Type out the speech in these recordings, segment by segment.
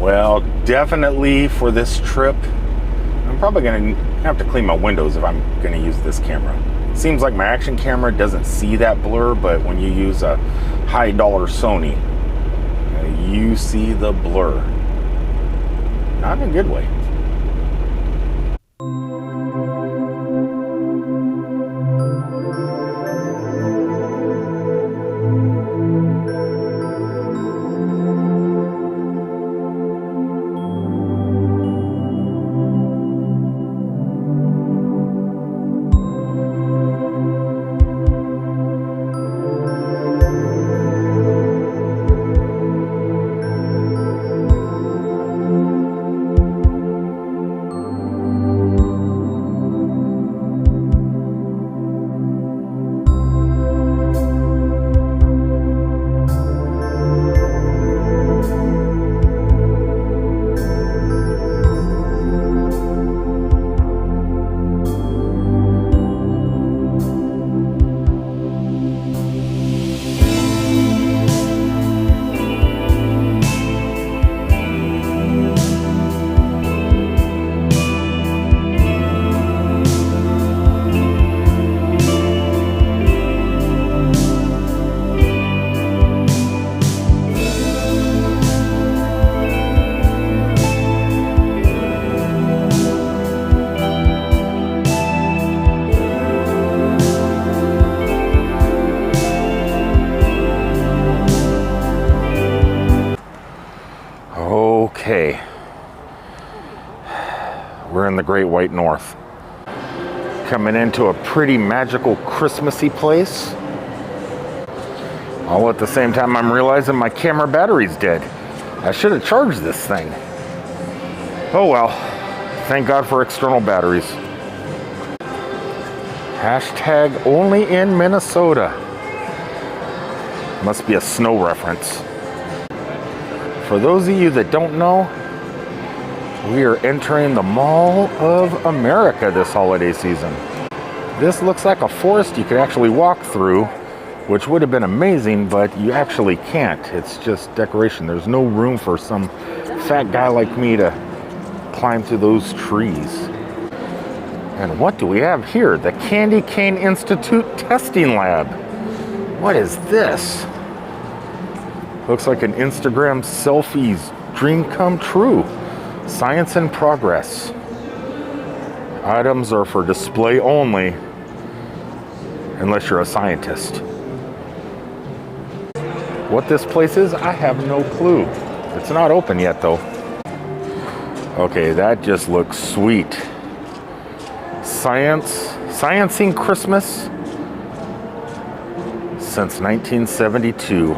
Well, definitely for this trip, I'm probably going to have to clean my windows if I'm going to use this camera. Seems like my action camera doesn't see that blur, but when you use a high-dollar Sony, you see the blur. Not in a good way. Okay, we're in the Great White North. Coming into a pretty magical Christmassy place. All at the same time I'm realizing my camera battery's dead. I should have charged this thing. Oh well, thank God for external batteries. Hashtag only in Minnesota. Must be a snow reference. For those of you that don't know, we are entering the Mall of America this holiday season. This looks like a forest you could actually walk through, which would have been amazing, but you actually can't. It's just decoration. There's no room for some fat guy like me to climb through those trees. And what do we have here? The Candy Cane Institute Testing Lab. What is this? Looks like an Instagram selfie's dream come true. Science in progress. Items are for display only, unless you're a scientist. What this place is, I have no clue. It's not open yet though. Okay, that just looks sweet. Sciencing Christmas since 1972.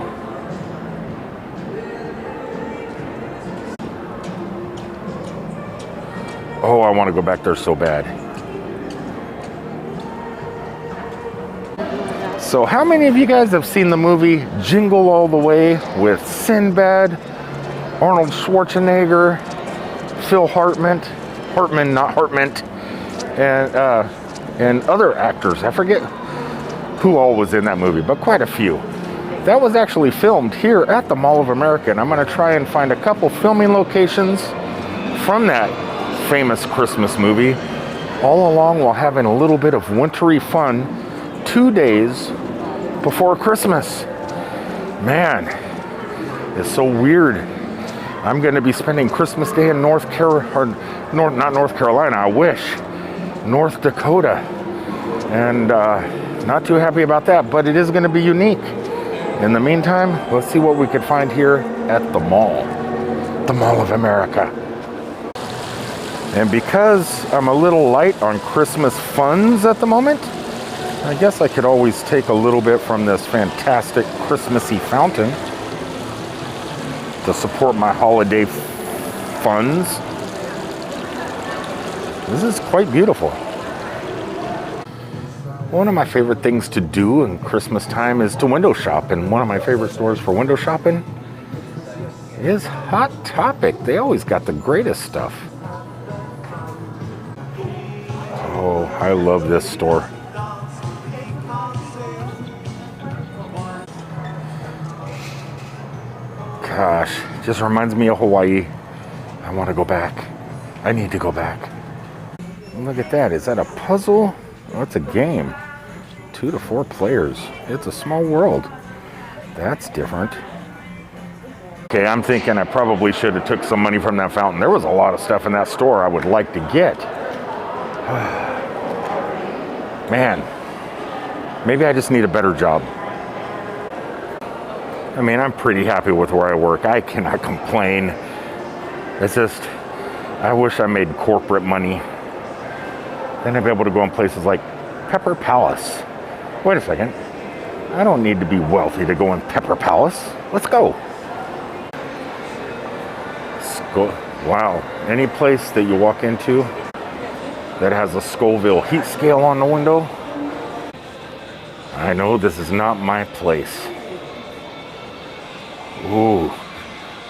Oh, I want to go back there so bad. So how many of you guys have seen the movie Jingle All the Way with Sinbad, Arnold Schwarzenegger, Phil Hartman, and other actors? I forget who all was in that movie, but quite a few. That was actually filmed here at the Mall of America, and I'm going to try and find a couple filming locations from that famous Christmas movie, all along while having a little bit of wintry fun 2 days before Christmas. Man, it's so weird. I'm going to be spending Christmas Day in North Dakota, and not too happy about that, but it is going to be unique. In the meantime, let's see what we could find here at the Mall of America. And because I'm a little light on Christmas funds at the moment, I guess I could always take a little bit from this fantastic Christmassy fountain to support my holiday funds. This is quite beautiful. One of my favorite things to do in Christmas time is to window shop, and one of my favorite stores for window shopping is Hot Topic. They always got the greatest stuff. Oh, I love this store. Gosh, just reminds me of Hawaii. I want to go back. I need to go back. Look at that. Is that a puzzle? Oh, it's a game. 2 to 4 players. It's a small world. That's different. Okay, I'm thinking I probably should have took some money from that fountain. There was a lot of stuff in that store I would like to get. Man, maybe I just need a better job. I mean, I'm pretty happy with where I work. I cannot complain. It's just, I wish I made corporate money. Then I'd be able to go in places like Pepper Palace. Wait a second. I don't need to be wealthy to go in Pepper Palace. Let's go. Wow. Any place that you walk into that has a Scoville heat scale on the window, I know this is not my place. Ooh,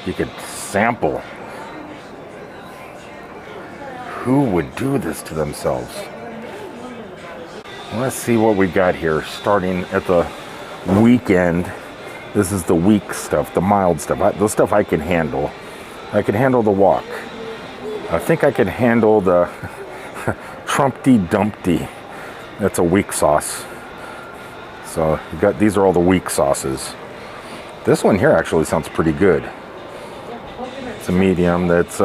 you could sample. Who would do this to themselves? Let's see what we got here. Starting at the weekend. This is the weak stuff, the mild stuff. The stuff I can handle. I can handle the walk. I think I can handle the Trumpty Dumpty. That's a weak sauce. So you got, these are all the weak sauces. This one here actually sounds pretty good. It's a medium. That's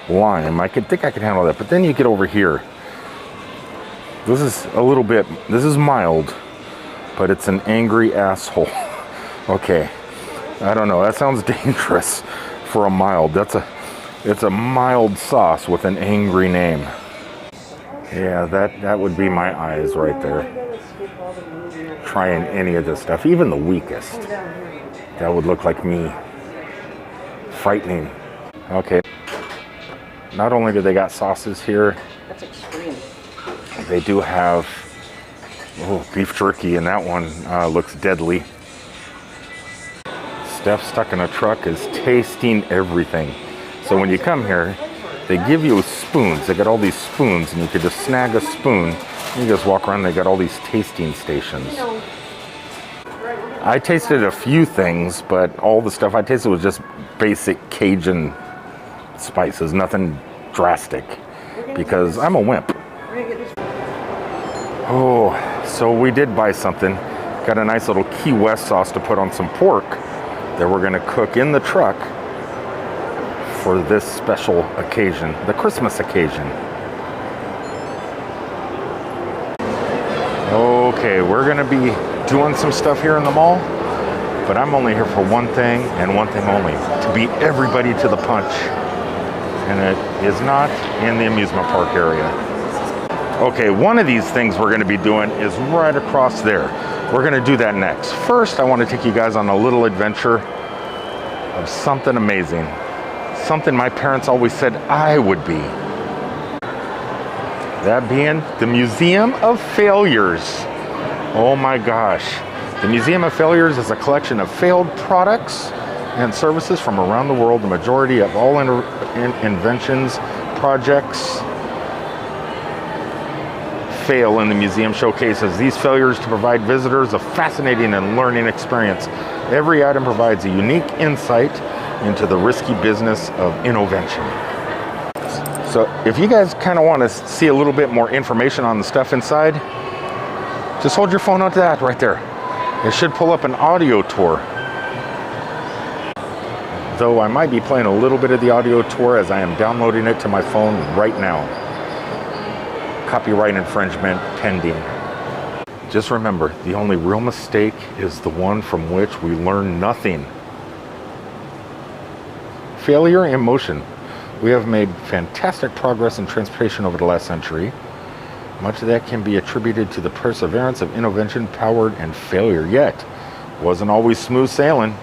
lime. I think I can handle that. But then you get over here. This is a little bit, this is mild, but it's an angry asshole. Okay. I don't know. That sounds dangerous for a mild. It's a mild sauce with an angry name. Yeah, that would be my eyes right there. Trying any of this stuff, even the weakest. That would look like me. Frightening. Okay. Not only do they got sauces here, that's extreme. They do have beef jerky, and that one looks deadly. Steph stuck in a truck is tasting everything. So when you come here, they give you spoons. They got all these spoons, and you could just snag a spoon. And you just walk around. They got all these tasting stations. I tasted a few things, but all the stuff I tasted was just basic Cajun spices, nothing drastic, because I'm a wimp. Oh, so we did buy something. Got a nice little Key West sauce to put on some pork that we're gonna cook in the truck for this special occasion, the Christmas occasion. Okay, we're gonna be doing some stuff here in the mall, but I'm only here for one thing and one thing only, to beat everybody to the punch. And it is not in the amusement park area. Okay, one of these things we're gonna be doing is right across there. We're gonna do that next. First, I wanna take you guys on a little adventure of something amazing. Something my parents always said I would be. That being the Museum of Failures. Oh my gosh. The Museum of Failures is a collection of failed products and services from around the world. The majority of all inventions, projects fail in the museum showcases these failures to provide visitors a fascinating and learning experience. Every item provides a unique insight into the risky business of innovation. So if you guys kind of want to see a little bit more information on the stuff inside, just hold your phone onto that right there. It should pull up an audio tour. Though I might be playing a little bit of the audio tour as I am downloading it to my phone right now. Copyright infringement pending. Just remember, the only real mistake is the one from which we learn nothing. Failure in motion. We have made fantastic progress in transportation over the last century. Much of that can be attributed to the perseverance of innovation, powered and failure. Yet, wasn't always smooth sailing.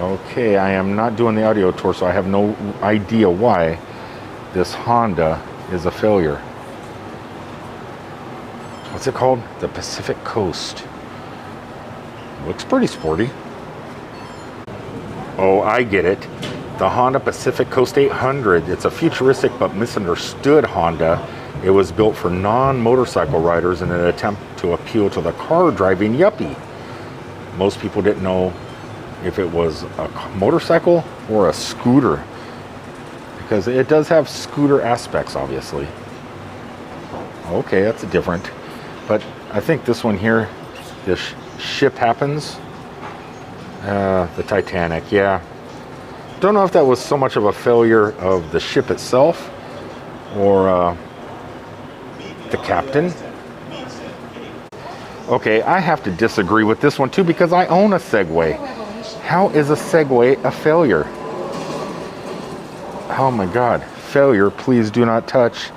Okay, I am not doing the audio tour, so I have no idea why this Honda is a failure. What's it called? The Pacific Coast. Looks pretty sporty. Oh, I get it. The Honda Pacific Coast 800. It's a futuristic but misunderstood Honda. It was built for non-motorcycle riders in an attempt to appeal to the car-driving yuppie. Most people didn't know if it was a motorcycle or a scooter, because it does have scooter aspects, obviously. Okay, that's different. But I think this one here, this ship happens. The Titanic, yeah. Don't know if that was so much of a failure of the ship itself or the captain. Okay, I have to disagree with this one too because I own a Segway. How is a Segway a failure? Oh my God, failure, please do not touch.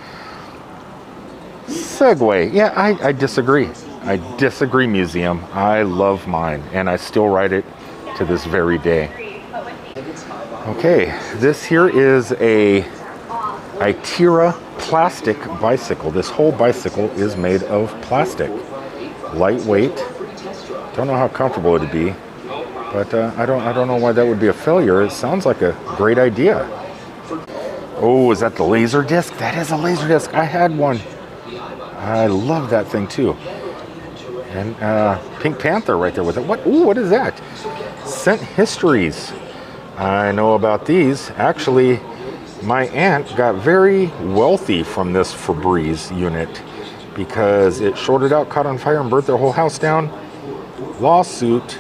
Segway, yeah, I disagree. I disagree, museum. I love mine and I still ride it to this very day. Okay, this here is a Itira plastic bicycle. This whole bicycle is made of plastic. Lightweight. Don't know how comfortable it'd be, but I don't know why that would be a failure. It sounds like a great idea. Oh, is that the laser disc? That is a laser disc. I had one. I love that thing too. And Pink Panther right there with it. What? Ooh, what is that? Scent Histories. I know about these. Actually, my aunt got very wealthy from this Febreze unit because it shorted out, caught on fire, and burnt their whole house down. Lawsuit.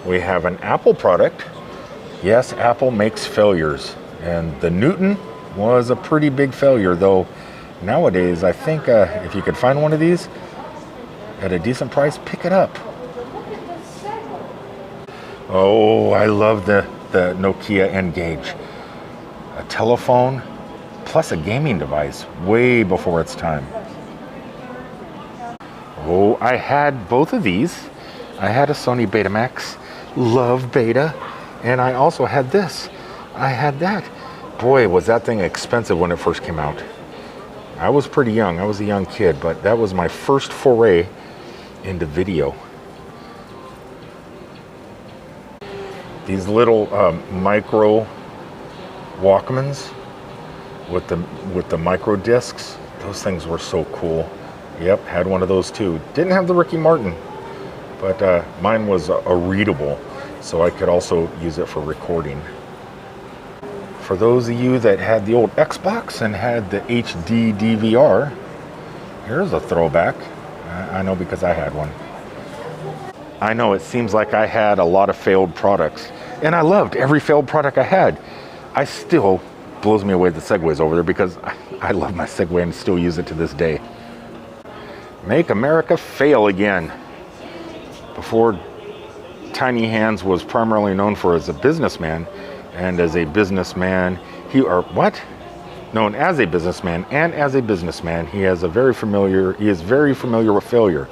We have an Apple product. Yes, Apple makes failures. And the Newton was a pretty big failure, though nowadays I think if you could find one of these at a decent price, pick it up. Oh, I love the Nokia N-Gage. A telephone plus a gaming device way before its time. Oh, I had both of these. I had a Sony Betamax, love Beta, and I also had this. I had that. Boy, was that thing expensive when it first came out. I was pretty young. I was a young kid, but that was my first foray into video. These little micro Walkmans with the micro discs, those things were so cool. Yep, had one of those too. Didn't have the Ricky Martin, but mine was a readable, so I could also use it for recording. For those of you that had the old Xbox and had the HD DVR, here's a throwback. I know because I had one. I know it seems like I had a lot of failed products, and I loved every failed product I had. I still blows me away the Segways over there because I love my Segway and still use it to this day. Make America fail again. Before Tiny Hands was primarily known for as a businessman, and as a businessman, known as a businessman, and as a businessman, he is very familiar with failure.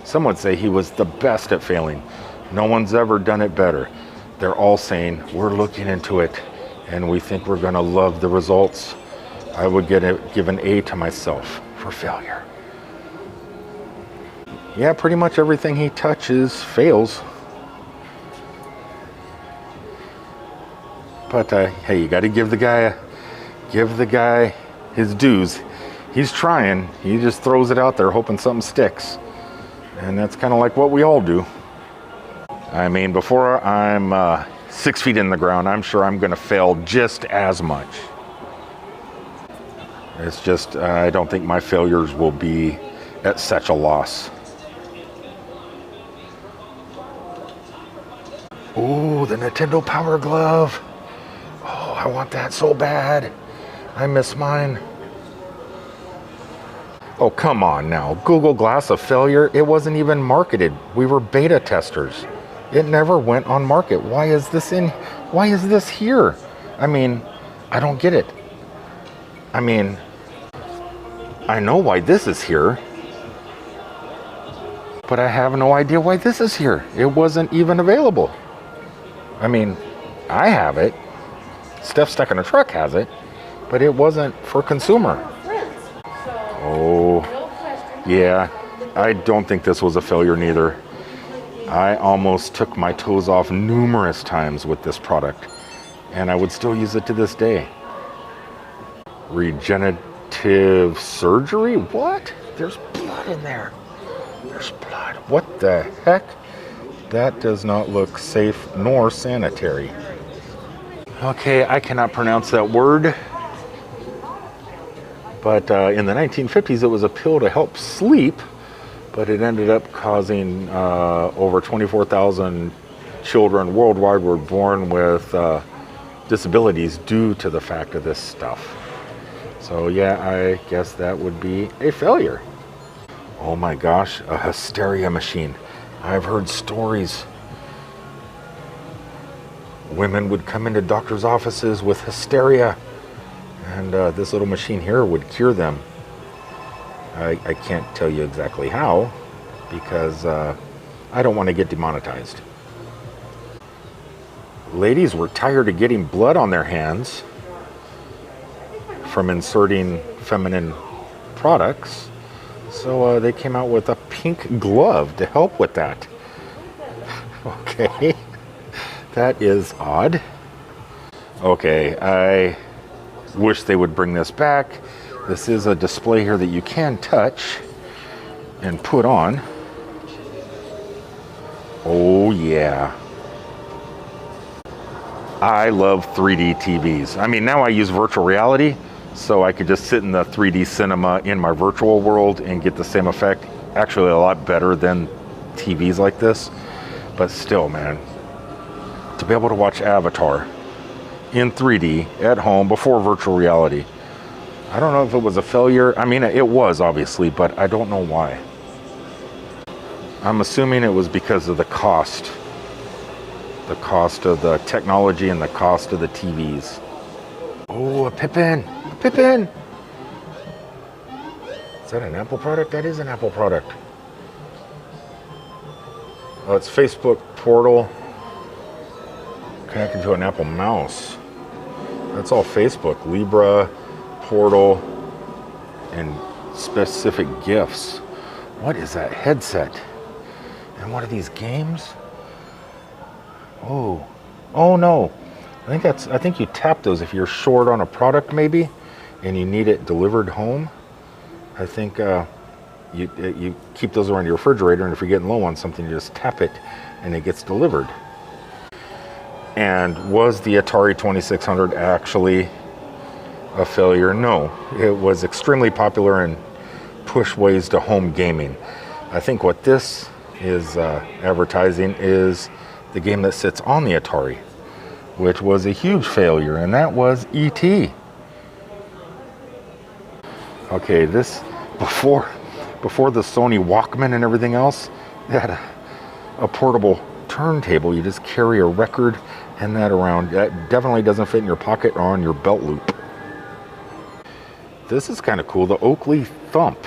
Some would say he was the best at failing. No one's ever done it better. They're all saying, we're looking into it, and we think we're gonna love the results. I would give an A to myself for failure. Yeah, pretty much everything he touches fails. But hey, you gotta give the guy his dues. He's trying, he just throws it out there hoping something sticks. And that's kind of like what we all do. I mean, before I'm 6 feet in the ground, I'm sure I'm gonna fail just as much. It's just, I don't think my failures will be at such a loss. Ooh, the Nintendo Power Glove. Oh, I want that so bad. I miss mine. Oh, come on now. Google Glass a failure? It wasn't even marketed. We were beta testers. It never went on market. Why is this here? I mean, I don't get it. I mean, I know why this is here, but I have no idea why this is here. It wasn't even available. I mean, I have it. Steph Stuck in a Truck has it, but it wasn't for consumer. Oh, yeah. I don't think this was a failure neither. I almost took my toes off numerous times with this product, and I would still use it to this day. Regenerative Surgery? What? There's blood in there. There's blood. What the heck? That does not look safe nor sanitary. Okay, I cannot pronounce that word. But in the 1950s, it was a pill to help sleep, but it ended up causing over 24,000 children worldwide were born with disabilities due to the fact of this stuff. So yeah, I guess that would be a failure. Oh my gosh, a hysteria machine. I've heard stories. Women would come into doctors' offices with hysteria, and this little machine here would cure them. I can't tell you exactly how, because I don't want to get demonetized. Ladies were tired of getting blood on their hands from inserting feminine products, so they came out with a pink glove to help with that. Okay, that is odd. Okay, I wish they would bring this back. This is a display here that you can touch and put on. Oh yeah. I love 3D TVs. I mean, now I use virtual reality, so I could just sit in the 3D cinema in my virtual world and get the same effect. Actually, a lot better than TVs like this. But still, man, to be able to watch Avatar in 3D at home before virtual reality, I don't know if it was a failure. I mean, it was obviously, but I don't know why. I'm assuming it was because of the cost. The cost of the technology and the cost of the TVs. Oh, a Pippin! A Pippin! Is that an Apple product? That is an Apple product. Oh, it's Facebook Portal connected to an Apple mouse. That's all Facebook. Libra, Portal, and specific gifts. What is that headset? And what are these games? Oh no. I think you tap those if you're short on a product maybe and you need it delivered home. I think you keep those around your refrigerator, and if you're getting low on something, you just tap it and it gets delivered. And was the Atari 2600 actually a failure? No. It was extremely popular and pushed ways to home gaming. I think what this is advertising is the game that sits on the Atari, which was a huge failure, and that was E.T. Okay, this before the Sony Walkman and everything else, they had a portable turntable. You just carry a record and that around. That definitely doesn't fit in your pocket or on your belt loop. This is kind of cool, the Oakley Thump.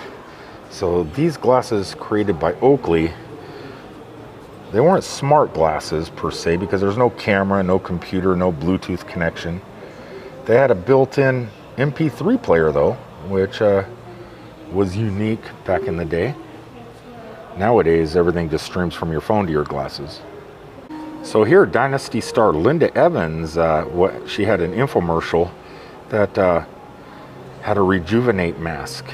So these glasses created by Oakley, they weren't smart glasses per se because there's no camera, no computer, no Bluetooth connection. They had a built-in MP3 player though, which was unique back in the day. Nowadays, everything just streams from your phone to your glasses. So here, Dynasty star Linda Evans, she had an infomercial that had a Rejuvenate mask,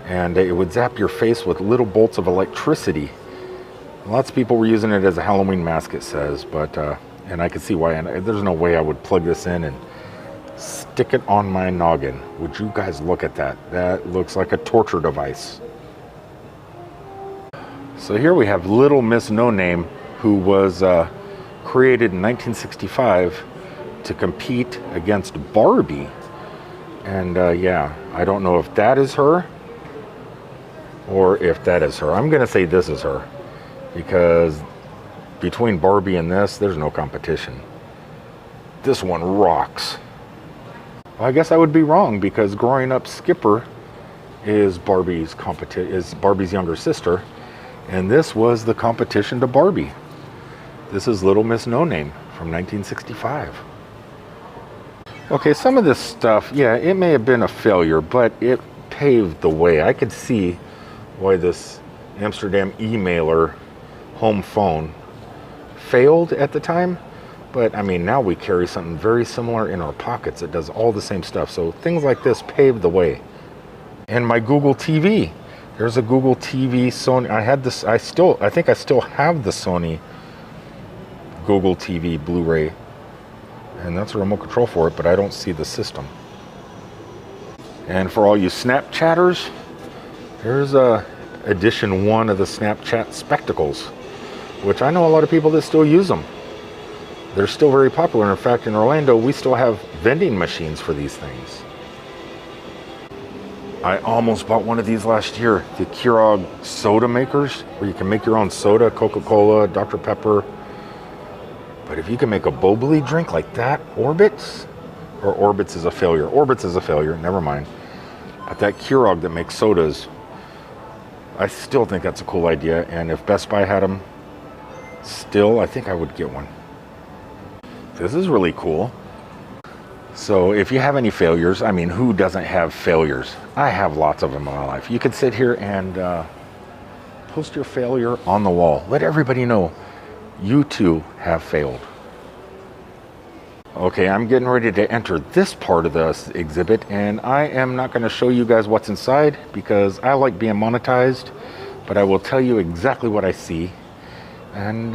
and it would zap your face with little bolts of electricity. Lots of people were using it as a Halloween mask, it says, but and I could see why. And there's no way I would plug this in and stick it on my noggin. Would you guys look at that? That looks like a torture device. So here we have Little Miss No Name, who was created in 1965 to compete against Barbie. And yeah, I don't know if that is her or if that is her. I'm gonna say this is her, because between Barbie and this, there's no competition. This one rocks. Well, I guess I would be wrong, because growing up, Skipper is Barbie's younger sister, and this was the competition to Barbie. This is Little Miss No Name from 1965. Okay, some of this stuff, yeah, it may have been a failure, but it paved the way. I could see why this Amsterdam emailer home phone failed at the time, but I mean, now we carry something very similar in our pockets that does all the same stuff. So things like this paved the way. And my Google TV, there's a Google TV Sony. I had this, I think I still have the Sony Google TV, Blu-ray. And that's a remote control for it, but I don't see the system. And for all you Snapchatters, here's edition 1 of the Snapchat Spectacles, which I know a lot of people that still use them. They're still very popular. In fact, in Orlando, we still have vending machines for these things. I almost bought one of these last year, the Keurig soda makers, where you can make your own soda, Coca-Cola, Dr. Pepper. But if you can make a bubbly drink like that, Orbitz is a failure. Orbitz is a failure, never mind. But that Keurig that makes sodas, I still think that's a cool idea. And if Best Buy had them still, I think I would get one. This is really cool. So if you have any failures, I mean, who doesn't have failures? I have lots of them in my life. You could sit here and post your failure on the wall. Let everybody know you too have failed. Okay, I'm getting ready to enter this part of the exhibit, and I am not going to show you guys what's inside because I like being monetized, but I will tell you exactly what I see. And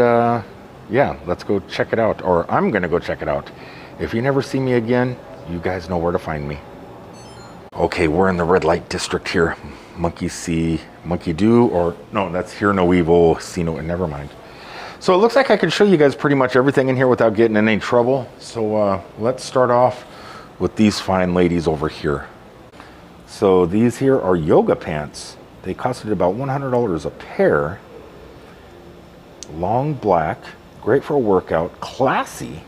yeah, let's go check it out, or I'm going to go check it out. If you never see me again, you guys know where to find me. Okay, we're in the red light district here. Monkey see, monkey do, or no, that's hear no evil, see no, never mind. So it looks like I can show you guys pretty much everything in here without getting in any trouble. So let's start off with these fine ladies over here. So these here are yoga pants. They costed about $100 a pair. Long black, great for a workout, classy.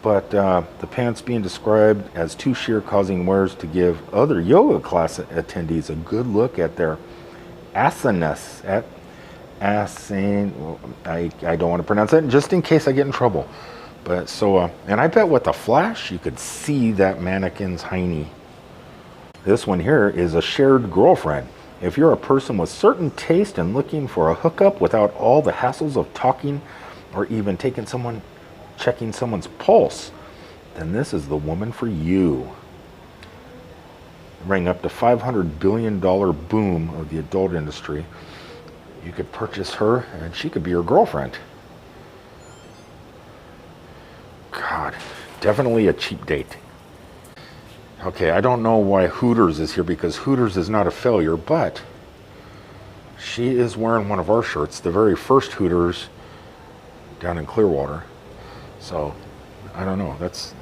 But the pants being described as too sheer, causing wearers to give other yoga class attendees a good look at their asanas. I don't want to pronounce it just in case I get in trouble. But so, and I bet with the flash you could see that mannequin's hiney. This one here is a shared girlfriend. If you're a person with certain taste and looking for a hookup without all the hassles of talking or even checking someone's pulse, then this is the woman for you. Rang up the $500 billion boom of the adult industry. You could purchase her and she could be your girlfriend. God, definitely a cheap date. Okay, I don't know why Hooters is here because Hooters is not a failure, but she is wearing one of our shirts, the very first Hooters down in Clearwater. So, I don't know. That's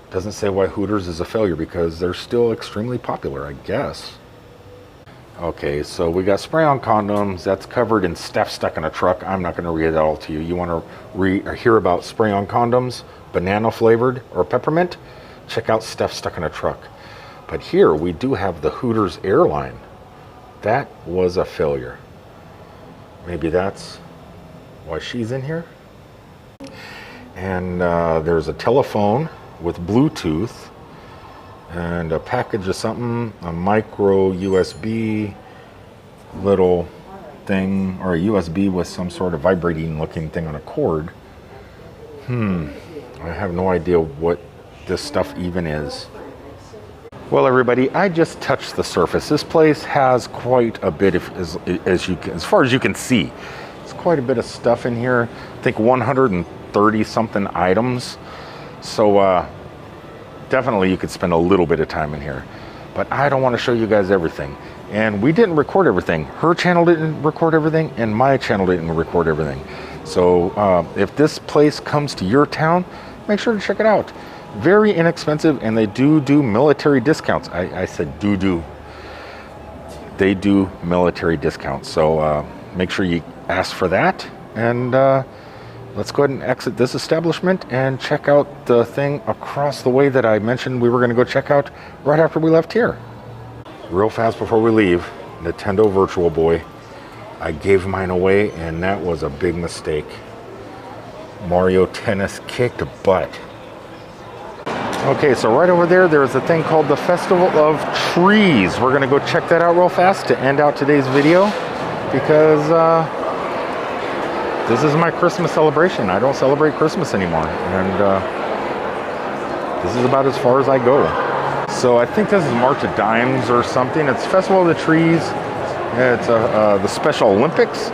doesn't say why Hooters is a failure because they're still extremely popular, I guess. Okay, so we got spray-on condoms. That's covered in stuff stuck in a truck. I'm not going to read that all to you. You want to hear about spray-on condoms, banana flavored or peppermint? Check out stuff stuck in a truck. But here we do have the Hooters airline. That was a failure. Maybe that's why she's in here. And there's a telephone with Bluetooth and a package of something, a micro USB little thing, or a USB with some sort of vibrating looking thing on a cord. I have no idea what this stuff even is. Well, everybody, I just touched the surface. This place has quite a bit of, as far as you can see, it's quite a bit of stuff in here. I think 130 something items. So definitely you could spend a little bit of time in here, but I don't want to show you guys everything. And we didn't record everything. Her channel didn't record everything, and my channel didn't record everything. So if this place comes to your town, make sure to check it out. Very inexpensive, and they do military discounts. I said do. They do military discounts. So make sure you ask for that. And let's go ahead and exit this establishment and check out the thing across the way that I mentioned we were going to go check out right after we left here. Real fast before we leave, Nintendo Virtual Boy. I gave mine away, and that was a big mistake. Mario Tennis kicked butt. Okay, so right over there, there's a thing called the Festival of Trees. We're going to go check that out real fast to end out today's video because this is my Christmas celebration. I don't celebrate Christmas anymore, and this is about as far as I go. So I think this is March of Dimes or something. It's Festival of the Trees. It's the Special Olympics.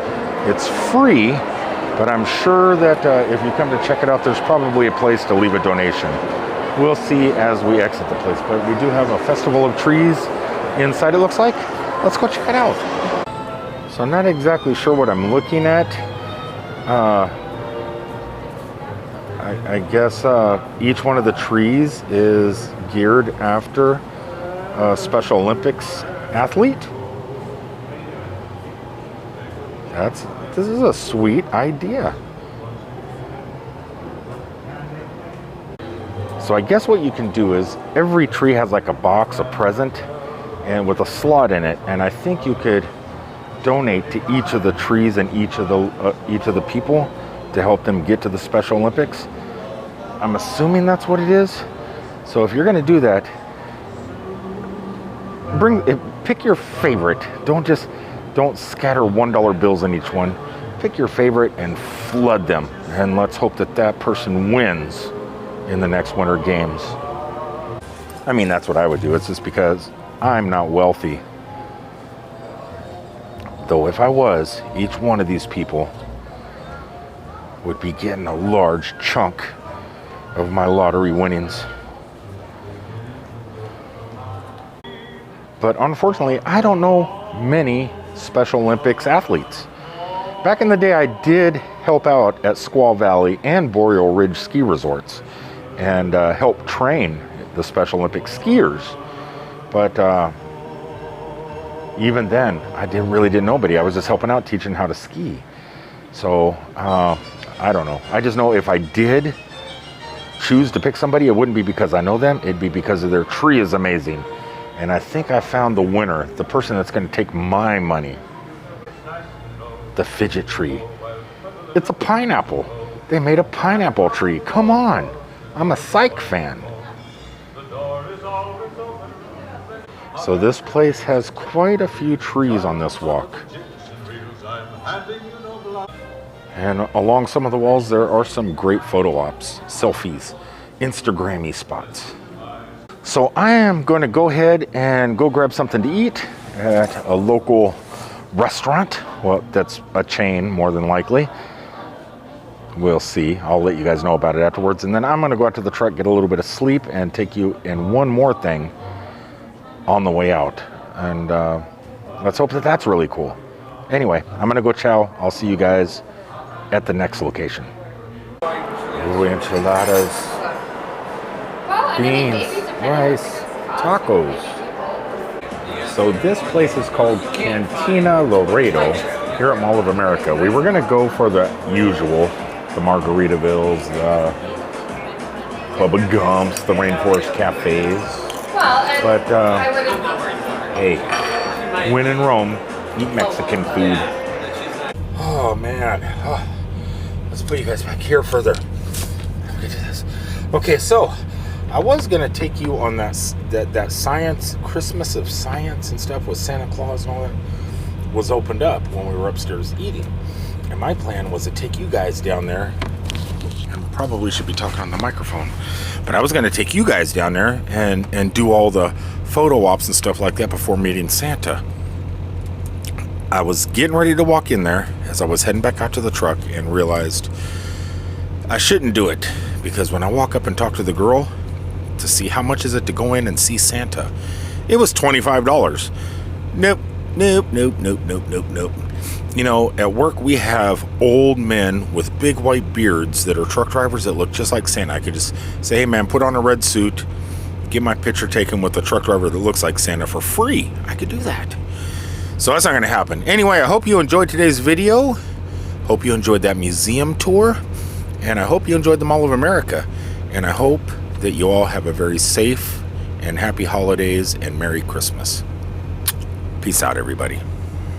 It's free, But I'm sure that if you come to check it out, there's probably a place to leave a donation. We'll see as we exit the place. But we do have a festival of trees inside, it looks like. Let's go check it out. So I'm not exactly sure what I'm looking at. I guess each one of the trees is geared after a Special Olympics athlete. This is a sweet idea. So I guess what you can do is every tree has like a box, a present, and with a slot in it. And I think you could donate to each of the trees and each of the people to help them get to the Special Olympics. I'm assuming that's what it is. So if you're going to do that, pick your favorite. Don't scatter $1 bills in each one. Pick your favorite and flood them. And let's hope that that person wins in the next Winter Games. I mean, that's what I would do. It's just because I'm not wealthy. Though if I was, each one of these people would be getting a large chunk of my lottery winnings. But unfortunately, I don't know many Special Olympics athletes. Back in the day, I did help out at Squaw Valley and Boreal Ridge ski resorts and help train the Special Olympics skiers. But even then, I really didn't know anybody. I was just helping out, teaching how to ski. So I don't know. I just know if I did choose to pick somebody, it wouldn't be because I know them. It'd be because of their tree is amazing. And I think I found the winner, the person that's going to take my money. The fidget tree. It's a pineapple. They made a pineapple tree. Come on. I'm a Psych fan. So this place has quite a few trees on this walk. And along some of the walls there are some great photo ops, selfies, Instagrammy spots. So I am going to go ahead and go grab something to eat at a local restaurant. Well, that's a chain more than likely. We'll see. I'll let you guys know about it afterwards. And then I'm going to go out to the truck, get a little bit of sleep, and take you in one more thing on the way out. And let's hope that that's really cool. Anyway, I'm going to go chow. I'll see you guys at the next location. Ooh, enchiladas, beans, rice, tacos. So this place is called Cantina Laredo here at Mall of America. We were going to go for the usual, the Margaritavilles, the Bubba Gumps, the Rainforest Cafes. But hey, when in Rome, eat Mexican food. Oh man, let's put you guys back here further. Look at this. Okay, so I was gonna take you on that science, Christmas of Science and stuff with Santa Claus and all that was opened up when we were upstairs eating. And my plan was to take you guys down there, and probably should be talking on the microphone, but I was gonna take you guys down there and do all the photo ops and stuff like that before meeting Santa. I was getting ready to walk in there as I was heading back out to the truck and realized I shouldn't do it, because when I walk up and talk to the girl to see how much is it to go in and see Santa, it was $25. Nope. You know, at work we have old men with big white beards that are truck drivers that look just like Santa. I could just say, hey man, put on a red suit, get my picture taken with a truck driver that looks like Santa for free. I could do that. So that's not going to happen. Anyway, I hope you enjoyed today's video. Hope you enjoyed that museum tour. And I hope you enjoyed the Mall of America. And I hope that you all have a very safe and happy holidays and Merry Christmas. Peace out, everybody.